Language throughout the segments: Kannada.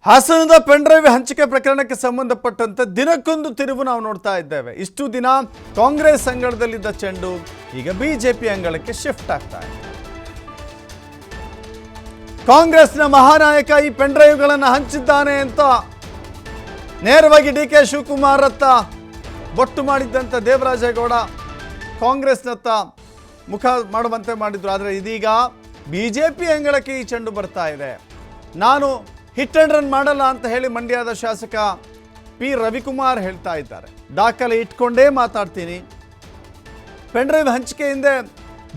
ಹಾಸನದ ಪೆನ್ಡ್ರೈವ್ ಹಂಚಿಕೆ ಪ್ರಕರಣಕ್ಕೆ ಸಂಬಂಧಪಟ್ಟಂತೆ ದಿನಕ್ಕೊಂದು ತಿರುವು ನಾವು ನೋಡ್ತಾ ಇದ್ದೇವೆ. ಇಷ್ಟು ದಿನ ಕಾಂಗ್ರೆಸ್ ಅಂಗಳದಲ್ಲಿದ್ದ ಚೆಂಡು ಈಗ ಬಿಜೆಪಿ ಅಂಗಳಕ್ಕೆ ಶಿಫ್ಟ್ ಆಗ್ತಾ ಇದೆ. ಕಾಂಗ್ರೆಸ್ನ ಮಹಾನಾಯಕ ಈ ಪೆನ್ಡ್ರೈವ್ಗಳನ್ನು ಹಂಚಿದ್ದಾನೆ ಅಂತ ನೇರವಾಗಿ ಡಿ.ಕೆ. ಶಿವಕುಮಾರ್ ಹತ್ತ ಬೊಟ್ಟು ಮಾಡಿದ್ದಂಥ ದೇವರಾಜೇಗೌಡ ಕಾಂಗ್ರೆಸ್ನತ್ತ ಮುಖ ಮಾಡುವಂತೆ ಮಾಡಿದ್ರು. ಆದರೆ ಇದೀಗ ಬಿಜೆಪಿ ಅಂಗಳಕ್ಕೆ ಈ ಚೆಂಡು ಬರ್ತಾ ಇದೆ. ನಾನು ಹಿಟ್ ಅಂಡ್ ರನ್ ಮಾಡಲ್ಲ ಅಂತ ಹೇಳಿ ಮಂಡ್ಯದ ಶಾಸಕ ಪಿ ರವಿಕುಮಾರ್ ಹೇಳ್ತಾ ಇದ್ದಾರೆ. ದಾಖಲೆ ಇಟ್ಕೊಂಡೇ ಮಾತಾಡ್ತೀನಿ. ಪೆನ್ಡ್ರೈವ್ ಹಂಚಿಕೆ ಹಿಂದೆ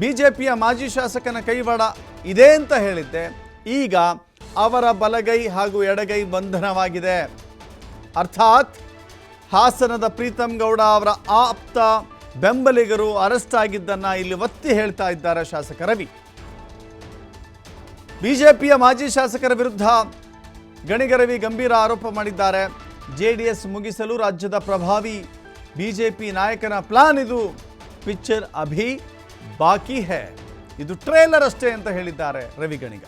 ಬಿಜೆಪಿಯ ಮಾಜಿ ಶಾಸಕನ ಕೈವಾಡ ಇದೆ ಅಂತ ಹೇಳಿದ್ದೆ. ಈಗ ಅವರ ಬಲಗೈ ಹಾಗೂ ಎಡಗೈ ಬಂಧನವಾಗಿದೆ. ಅರ್ಥಾತ್ ಹಾಸನದ ಪ್ರೀತಮ್ ಗೌಡ ಅವರ ಆಪ್ತ ಬೆಂಬಲಿಗರು ಅರೆಸ್ಟ್ ಆಗಿದ್ದನ್ನು ಇಲ್ಲಿ ಒತ್ತಿ ಹೇಳ್ತಾ ಇದ್ದಾರೆ ಶಾಸಕ ರವಿ. ಬಿಜೆಪಿಯ ಮಾಜಿ ಶಾಸಕರ ವಿರುದ್ಧ ಗಣಿಗ ರವಿ ಗಂಭೀರ ಆರೋಪ ಮಾಡಿದ್ದಾರೆ. ಜೆಡಿಎಸ್ ಮುಗಿಸಲು ರಾಜ್ಯದ ಪ್ರಭಾವಿ ಬಿಜೆಪಿ ನಾಯಕನ ಪ್ಲಾನ್ ಇದು. ಪಿಕ್ಚರ್ ಅಭಿ ಬಾಕಿ ಹೈ, ಇದು ಟ್ರೇಲರ್ ಅಷ್ಟೇ ಅಂತ ಹೇಳಿದ್ದಾರೆ ರವಿ ಗಣಿಗ.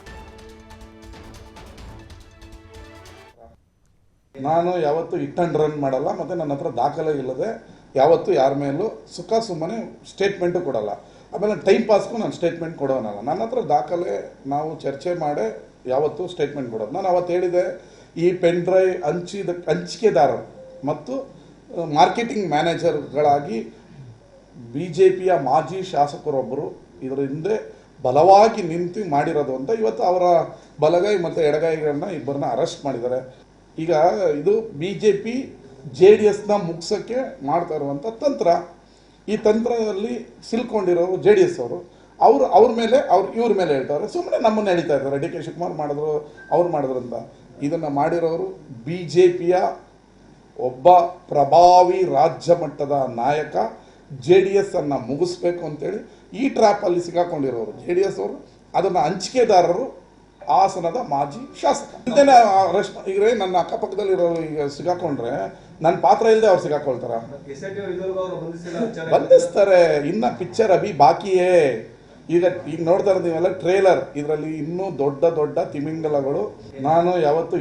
ನಾನು ಯಾವತ್ತೂ ಹಿಟ್ ಅಂಡ್ ರನ್ ಮಾಡಲ್ಲ, ಮತ್ತು ನನ್ನ ಹತ್ರ ದಾಖಲೆ ಇಲ್ಲದೆ ಯಾವತ್ತೂ ಯಾರ ಮೇಲೂ ಸುಖ ಸುಮ್ಮನೆ ಸ್ಟೇಟ್ಮೆಂಟು ಕೊಡಲ್ಲ. ಆಮೇಲೆ ಟೈಮ್ ಪಾಸ್ಗೂ ನಾನು ಸ್ಟೇಟ್ಮೆಂಟ್ ಕೊಡೋನಲ್ಲ. ನನ್ನ ಹತ್ರ ದಾಖಲೆ ನಾವು ಚರ್ಚೆ ಮಾಡಿ ಯಾವತ್ತೂ ಸ್ಟೇಟ್ಮೆಂಟ್ ಕೊಡೋದು. ನಾನು ಅವತ್ತು ಹೇಳಿದೆ, ಈ ಪೆನ್ ಡ್ರೈವ್ ಹಂಚಿಕೆದಾರರು ಮತ್ತು ಮಾರ್ಕೆಟಿಂಗ್ ಮ್ಯಾನೇಜರ್ಗಳಾಗಿ ಬಿ ಜೆ ಪಿಯ ಮಾಜಿ ಶಾಸಕರೊಬ್ಬರು ಇದರ ಹಿಂದೆ ಬಲವಾಗಿ ನಿಂತು ಮಾಡಿರೋದು ಅಂತ. ಇವತ್ತು ಅವರ ಬಲಗೈ ಮತ್ತು ಎಡಗೈಗಳನ್ನ ಇಬ್ಬರನ್ನ ಅರೆಸ್ಟ್ ಮಾಡಿದ್ದಾರೆ. ಈಗ ಇದು B J P J D ಎಸ್ನ ಮುಗ್ಸೋಕ್ಕೆ ಮಾಡ್ತಾ ಇರುವಂಥ ತಂತ್ರ. ಈ ತಂತ್ರದಲ್ಲಿ ಸಿಲ್ಕೊಂಡಿರೋರು ಜೆ ಡಿ ಎಸ್ ಅವರು ಅವ್ರ ಮೇಲೆ ಇವ್ರ ಮೇಲೆ ಹೇಳ್ತಾರೆ. ಸುಮ್ಮನೆ ನಮ್ಮನ್ನು ಹೇಳ್ತಾ ಇದ್ದಾರೆ, ಡಿ.ಕೆ. ಶಿವಕುಮಾರ್ ಮಾಡಿದ್ರು, ಅವ್ರು ಮಾಡಿದ್ರು ಅಂತ. ಇದನ್ನು ಮಾಡಿರೋರು ಬಿ ಜೆ ಪಿಯ ಒಬ್ಬ ಪ್ರಭಾವಿ ರಾಜ್ಯ ಮಟ್ಟದ ನಾಯಕ. ಜೆ ಡಿ ಎಸ್ ಅನ್ನು ಮುಗಿಸ್ಬೇಕು ಅಂತೇಳಿ ಈ ಟ್ರ್ಯಾಪಲ್ಲಿ ಸಿಗಾಕೊಂಡಿರೋರು ಜೆ ಡಿ ಎಸ್ ಅವರು. ಅದನ್ನು ಹಂಚಿಕೆದಾರರು ಹಾಸನದ ಮಾಜಿ ಶಾಸಕ. ಈಗ ನನ್ನ ಅಕ್ಕಪಕ್ಕದಲ್ಲಿರೋರು ಈಗ ಸಿಗಾಕೊಂಡ್ರೆ ನನ್ನ ಪಾತ್ರ ಇಲ್ಲದೆ ಅವ್ರು ಸಿಗಾಕೊಳ್ತಾರ? ಬಂಧಿಸ್ತಾರೆ. ಇನ್ನ ಪಿಕ್ಚರ್ ಅಭಿ ಬಾಕಿಯೇ. ಈಗ ನೋಡ್ತಾ ಇರೋದು ನೀವೆಲ್ಲ ಟ್ರೇಲರ್. ಇದರಲ್ಲಿ ಇನ್ನೂ ದೊಡ್ಡ ದೊಡ್ಡ ತಿಮಿಂಗಲಗಳು. ನಾನು ಯಾವತ್ತೂ